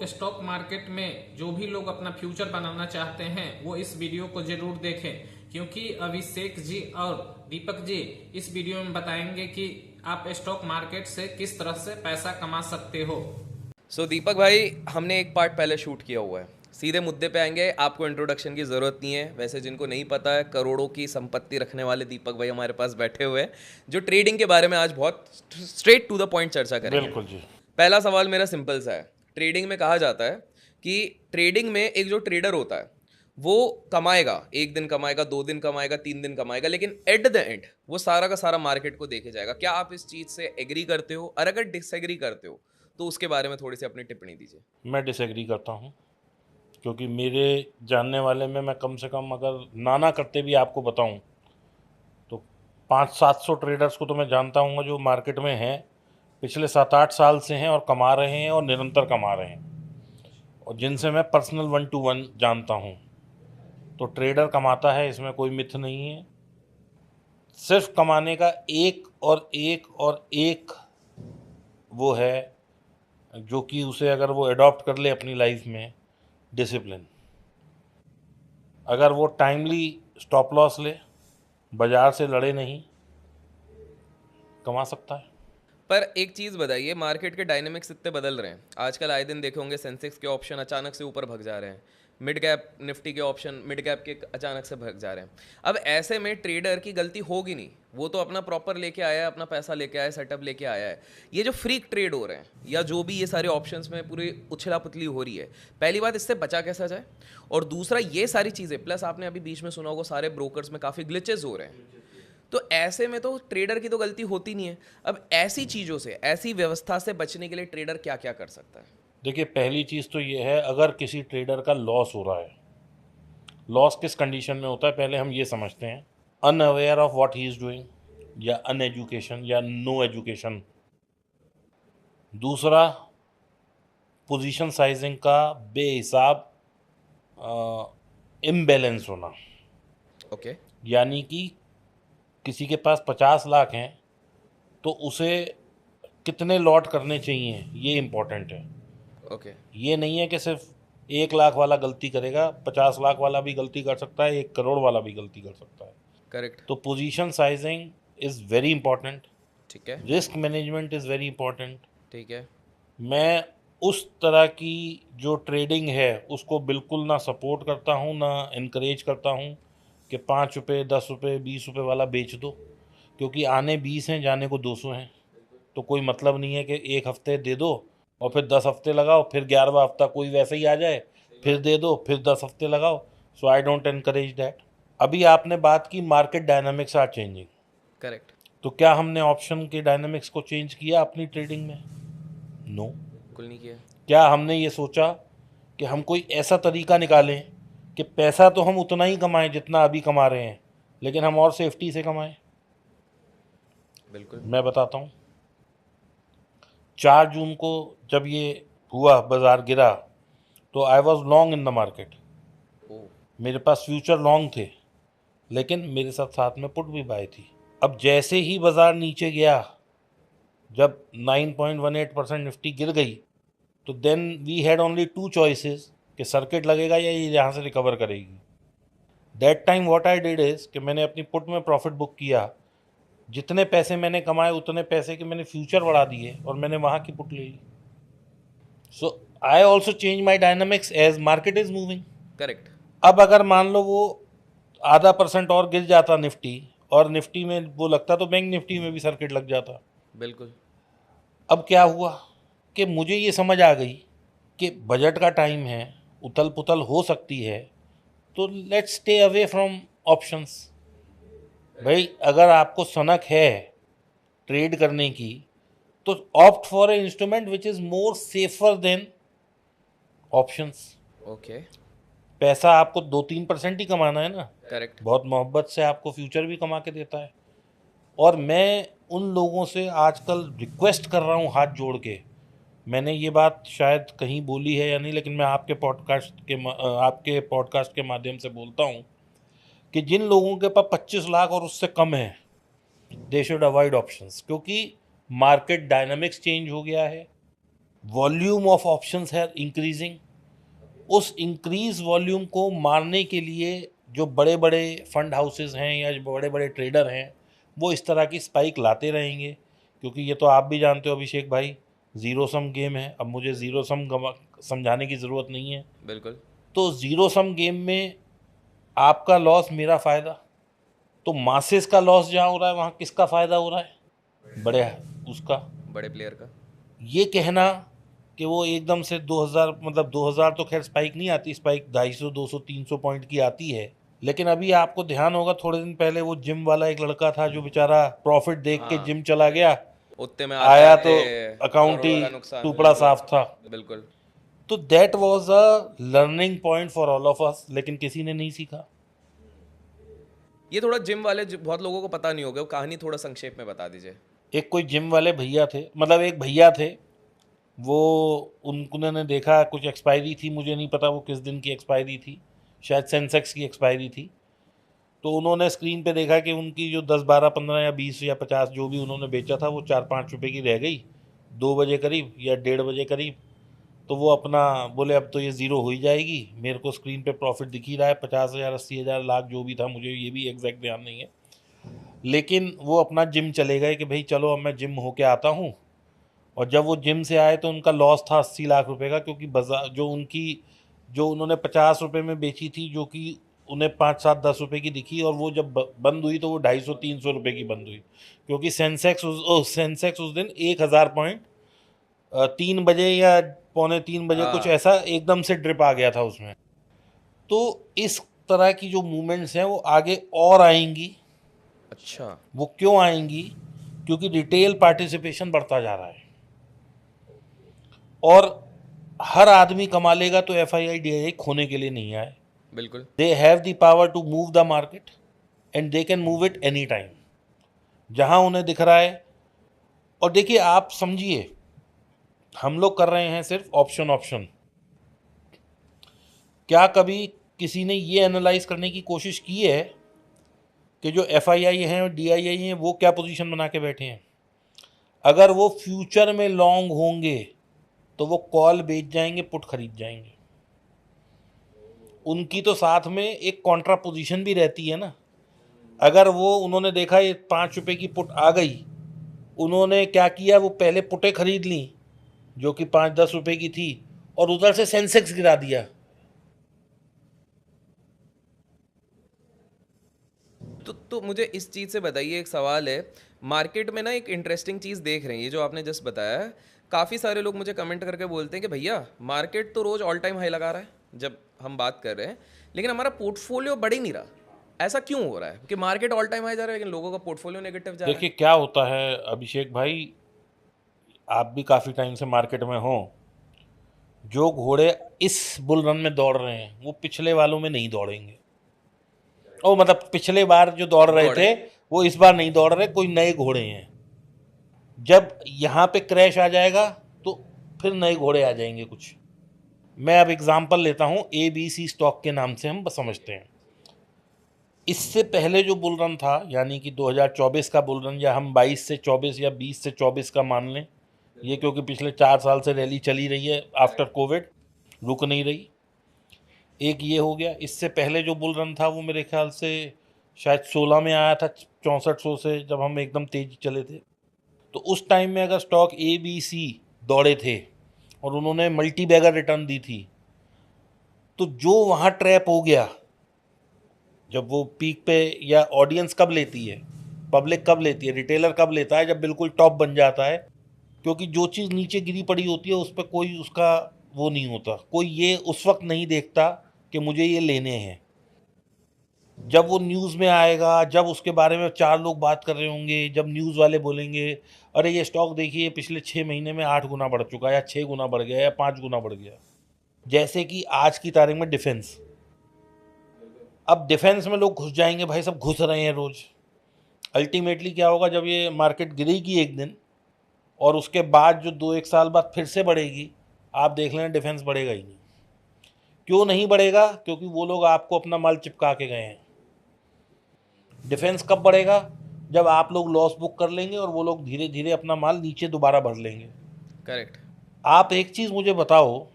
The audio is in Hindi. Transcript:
स्टॉक मार्केट में जो भी लोग अपना फ्यूचर बनाना चाहते हैं वो इस वीडियो को जरूर देखें, क्योंकि अभिषेक जी और दीपक जी इस वीडियो में बताएंगे कि आप स्टॉक मार्केट से किस तरह से पैसा कमा सकते हो। दीपक भाई, हमने एक पार्ट पहले शूट किया हुआ है। सीधे मुद्दे पे आएंगे। आपको इंट्रोडक्शन की ज़रूरत नहीं है। वैसे जिनको नहीं पता है, करोड़ों की संपत्ति रखने वाले दीपक भाई हमारे पास बैठे हुए हैं, जो ट्रेडिंग के बारे में आज बहुत स्ट्रेट टू द पॉइंट चर्चा करेंगे। बिल्कुल जी। पहला सवाल मेरा सिंपल सा है। ट्रेडिंग में कहा जाता है कि ट्रेडिंग में एक जो ट्रेडर होता है वो कमाएगा, एक दिन कमाएगा, 2 दिन कमाएगा, 3 दिन कमाएगा, लेकिन एट द एंड वो सारा का सारा मार्केट को देखे जाएगा। क्या आप इस चीज़ से एग्री करते हो? और अगर डिसएग्री करते हो तो उसके बारे में थोड़ी सी अपनी टिप्पणी दीजिए। मैं डिसएग्री करता हूँ, क्योंकि मेरे जानने वाले में मैं कम से कम अगर नाना करते भी आपको बताऊँ तो 500-700 ट्रेडर्स को तो मैं जानता हूँ जो मार्केट में हैं, पिछले 7-8 साल से हैं और कमा रहे हैं और निरंतर कमा रहे हैं, और जिनसे मैं पर्सनल 1-to-1 जानता हूँ। तो ट्रेडर कमाता है, इसमें कोई मिथ नहीं है। सिर्फ कमाने का एक वो है, जो कि उसे अगर वो अडॉप्ट कर ले अपनी लाइफ में, डिसिप्लिन। अगर वो टाइमली स्टॉप लॉस ले, बाजार से लड़े नहीं, कमा सकता है। पर एक चीज़ बताइए, मार्केट के डायनेमिक्स इतने बदल रहे हैं आजकल। आए दिन देखे होंगे सेंसेक्स के ऑप्शन अचानक से ऊपर भग जा रहे हैं, मिड कैप निफ्टी के ऑप्शन मिड कैप के अचानक से भग जा रहे हैं। अब ऐसे में ट्रेडर की गलती होगी नहीं, वो तो अपना प्रॉपर लेके आया है, अपना पैसा लेके आया है, सेटअप लेके आया है। ये जो फ्रीक ट्रेड हो रहे हैं या जो भी ये सारे ऑप्शंस में पूरी उछला पुतली हो रही है, पहली बात इससे बचा कैसा जाए, और दूसरा ये सारी चीज़ें प्लस आपने अभी बीच में सुना होगा सारे ब्रोकर्स में काफ़ी ग्लिचेस हो रहे हैं। तो ऐसे में तो ट्रेडर की तो गलती होती नहीं है। अब ऐसी चीज़ों से, ऐसी व्यवस्था से बचने के लिए ट्रेडर क्या क्या कर सकता है? देखिए, पहली चीज़ तो ये है, अगर किसी ट्रेडर का लॉस हो रहा है, लॉस किस कंडीशन में होता है पहले हम ये समझते हैं। Unaware of what he is doing, या अनएजुकेशन या नो एजुकेशन। दूसरा, पोजीशन साइजिंग का बेहिसाब इम्बैलेंस होना। ओके। यानी कि किसी के पास 50 लाख हैं तो उसे कितने लॉट करने चाहिए, ये इम्पोर्टेंट है। ओके। ये नहीं है कि सिर्फ 1 लाख वाला गलती करेगा, 50 लाख वाला भी गलती कर सकता है, 1 करोड़ वाला भी गलती कर सकता है। करेक्ट। तो position sizing is very important, ठीक है। Risk management is very important. ठीक है। मैं उस तरह की जो ट्रेडिंग है उसको बिल्कुल ना सपोर्ट करता हूँ, ना इनकरेज करता हूँ कि 5 रुपये, 10 रुपये, 20 रुपये वाला बेच दो, क्योंकि आने 20 हैं, जाने को 200 हैं। तो कोई मतलब नहीं है कि एक हफ्ते दे दो और फिर 10 हफ्ते लगाओ, फिर 11वां हफ्ता कोई वैसे ही आ जाए, फिर दे दो, फिर 10 हफ्ते लगाओ। So I don't encourage that. अभी आपने बात की market dynamics are changing. Correct. तो क्या हमने ऑप्शन के डायनामिक्स को चेंज किया अपनी ट्रेडिंग में? नो। बिल्कुल नहीं किया। क्या हमने ये सोचा कि हम कोई ऐसा तरीका निकालें कि पैसा तो हम उतना ही कमाएं जितना अभी कमा रहे हैं, लेकिन हम और सेफ्टी से कमाएं? बिल्कुल। मैं बताता हूँ। 4 जून को जब ये हुआ, बाजार गिरा, तो I was long in the market. Oh. मेरे पास फ्यूचर लॉन्ग थे, लेकिन मेरे साथ साथ में पुट भी बाय थी। अब जैसे ही बाजार नीचे गया, जब 9.18% निफ्टी गिर गई, तो then we had only 2 choices कि सर्किट लगेगा या ये यहाँ से रिकवर करेगी। That time what I did is कि मैंने अपनी पुट में प्रॉफिट बुक किया। जितने पैसे मैंने कमाए उतने पैसे के मैंने फ्यूचर बढ़ा दिए और मैंने वहाँ की पुट ले ली। So I also change my dynamics as market is moving. Correct. अब अगर मान लो वो ½ % और गिर जाता निफ्टी, और निफ्टी में वो लगता, तो बैंक निफ्टी में भी सर्किट लग जाता। बिल्कुल। अब क्या हुआ कि मुझे ये समझ आ गई कि बजट का टाइम है, उथल पुथल हो सकती है, तो let's stay away from options. भाई, अगर आपको सनक है ट्रेड करने की, तो opt for a instrument which is more safer than options. Okay. पैसा आपको 2-3% ही कमाना है ना, करेक्ट। बहुत मोहब्बत से आपको फ्यूचर भी कमा के देता है। और मैं उन लोगों से आजकल रिक्वेस्ट कर रहा हूँ हाथ जोड़ के, मैंने ये बात शायद कहीं बोली है या नहीं, लेकिन मैं आपके पॉडकास्ट के माध्यम से बोलता हूँ कि जिन लोगों के पास 25 लाख और उससे कम है, दे शुड अवॉइड ऑप्शंस, क्योंकि मार्केट डायनामिक्स चेंज हो गया है। वॉल्यूम ऑफ ऑप्शंस है इंक्रीजिंग। उस इंक्रीज वॉल्यूम को मारने के लिए जो बड़े बड़े फंड हाउसेस हैं या जो बड़े बड़े ट्रेडर हैं वो इस तरह की स्पाइक लाते रहेंगे, क्योंकि ये तो आप भी जानते हो अभिषेक भाई, ज़ीरो सम गेम है। अब मुझे ज़ीरो सम समझाने की ज़रूरत नहीं है। बिल्कुल। तो ज़ीरो सम गेम में आपका लॉस मेरा फ़ायदा, तो मासेस का लॉस जहाँ हो रहा है वहाँ किसका फ़ायदा हो रहा है? बड़े उसका। बड़े प्लेयर का। ये कहना कि वो एकदम से 2000, मतलब 2000 तो खैर स्पाइक नहीं आती, स्पाइक 250 200 300 पॉइंट की आती है। लेकिन अभी आपको ध्यान होगा थोड़े दिन पहले वो जिम वाला एक लड़का था जो बेचारा प्रॉफिट देख के हाँ। जिम चला गया, उतने में आया आते तो आते अकाउंट ही करोड़ों का नुकसान। टुकड़ा साफ था। बिल्कुल। तो that was a learning point for all of us, लेकिन किसी ने नहीं सीखा। ये थोड़ा जिम वाले बहुत लोगों को पता नहीं होगा, वो कहानी थोड़ा संक्षेप में बता दीजिए। एक कोई जिम वाले भैया थे, मतलब एक भैया थे, वो उन्होंने देखा कुछ एक्सपायरी थी, मुझे नहीं पता वो किस दिन की एक्सपायरी थी, शायद सेंसेक्स की एक्सपायरी थी। तो उन्होंने स्क्रीन पे देखा कि उनकी जो 10 12 15 या 20 या 50 जो भी उन्होंने बेचा था वो 4-5 रुपए की रह गई 2 बजे करीब या 1:30 बजे करीब। तो वो अपना बोले अब तो ये ज़ीरो हो ही जाएगी, मेरे को स्क्रीन पे प्रॉफिट दिख ही रहा है 50,000 80,000 लाख जो भी था, मुझे ये भी एग्जैक्ट ध्यान नहीं है। लेकिन वो अपना जिम चले गए कि भाई चलो अब मैं जिम होके आता हूँ। और जब वो जिम से आए तो उनका लॉस था 80 लाख रुपए का, क्योंकि बाजार जो उन्होंने 50 रुपए में बेची थी, जो कि उन्हें 5 7 10 रुपए की दिखी, और वो जब बंद हुई तो वो 250 300 रुपए की बंद हुई, क्योंकि सेंसेक्स उस दिन 1000 पॉइंट 3 बजे या पौने 3 बजे कुछ हाँ। ऐसा एकदम से ड्रिप आ गया था उसमें। तो इस तरह की जो मूवमेंट्स हैं वो आगे और आएंगी। अच्छा। वो क्यों आएंगी? क्योंकि रिटेल पार्टिसिपेशन बढ़ता जा रहा है, और हर आदमी कमा लेगा तो FII DII खोने के लिए नहीं आए। बिल्कुल। They have the power to move the market and they can move it any time जहां उन्हें दिख रहा है। और देखिए आप समझिए, हम लोग कर रहे हैं सिर्फ ऑप्शन। क्या कभी किसी ने ये एनालाइज करने की कोशिश की है कि जो FII हैं और DII हैं वो क्या पोजीशन बना के बैठे हैं? अगर वो फ्यूचर में लॉन्ग होंगे तो वो कॉल बेच जाएंगे, पुट खरीद जाएंगे। उनकी तो साथ में एक कॉन्ट्रा पोजीशन भी रहती है ना। अगर वो उन्होंने देखा ये 5 रुपए की पुट आ गई, उन्होंने क्या किया, वो पहले पुटें खरीद ली जो कि 5-10 रुपए की थी, और उधर से सेंसेक्स गिरा दिया। तो मुझे इस चीज़ से बताइए, एक सवाल है। मार्केट में ना एक इंटरेस्टिंग चीज़ देख रहे हैं, ये जो आपने जस्ट बताया है। काफ़ी सारे लोग मुझे कमेंट करके बोलते हैं कि भैया मार्केट तो रोज़ ऑल टाइम हाई लगा रहा है जब हम बात कर रहे हैं, लेकिन हमारा पोर्टफोलियो बढ़ ही नहीं रहा। ऐसा क्यों हो रहा है कि मार्केट ऑल टाइम हाई जा रहा है लेकिन लोगों का पोर्टफोलियो नेगेटिव जा रहा देखिए क्या होता है अभिषेक भाई, आप भी काफ़ी टाइम से मार्केट में हो, जो घोड़े इस बुल रन में दौड़ रहे हैं वो पिछले वालों में नहीं दौड़ेंगे। ओ मतलब पिछले बार जो दौड़ रहे दौड़े। थे वो इस बार नहीं दौड़ रहे, कोई नए घोड़े हैं। जब यहाँ पे क्रैश आ जाएगा तो फिर नए घोड़े आ जाएंगे कुछ। मैं अब एग्जांपल लेता हूँ, ABC स्टॉक के नाम से हम समझते हैं। इससे पहले जो बुल रन था, यानी कि 2024 का बुल रन, या हम 22 से 24 या 20 से 24 का मान लें, ये क्योंकि पिछले 4 साल से रैली चली रही है आफ्टर कोविड, रुक नहीं रही। एक ये हो गया। इससे पहले जो बुल रन था वो मेरे ख्याल से शायद 16 में आया था, 6400 से, जब हम एकदम तेज चले थे। तो उस टाइम में अगर स्टॉक ABC दौड़े थे और उन्होंने मल्टी बैगर रिटर्न दी थी, तो जो वहाँ ट्रैप हो गया, जब वो पीक पे, या ऑडियंस कब लेती है, पब्लिक कब लेती है, रिटेलर कब लेता है, जब बिल्कुल टॉप बन जाता है। क्योंकि जो चीज़ नीचे गिरी पड़ी होती है उस पर कोई उसका वो नहीं होता, कोई ये उस वक्त नहीं देखता कि मुझे ये लेने हैं। जब वो न्यूज़ में आएगा, जब उसके बारे में 4 लोग बात कर रहे होंगे, जब न्यूज़ वाले बोलेंगे अरे ये स्टॉक देखिए पिछले 6 महीने में 8 गुना बढ़ चुका है, या 6 गुना बढ़ गया, या 5 गुना बढ़ गया। जैसे कि आज की तारीख में डिफेंस, अब डिफेंस में लोग घुस जाएंगे, भाई सब घुस रहे हैं रोज। अल्टीमेटली क्या होगा, जब ये मार्केट गिरेगी एक दिन और उसके बाद जो 2-1 साल बाद फिर से बढ़ेगी, आप देख लेना डिफेंस बढ़ेगा ही नहीं। क्यों नहीं बढ़ेगा? क्योंकि वो लोग आपको अपना माल चिपका के गए हैं। डिफेंस कब बढ़ेगा? जब आप लोग लॉस बुक कर लेंगे और वो लोग धीरे धीरे अपना माल नीचे दोबारा भर लेंगे। करेक्ट। आप एक चीज़ मुझे बताओ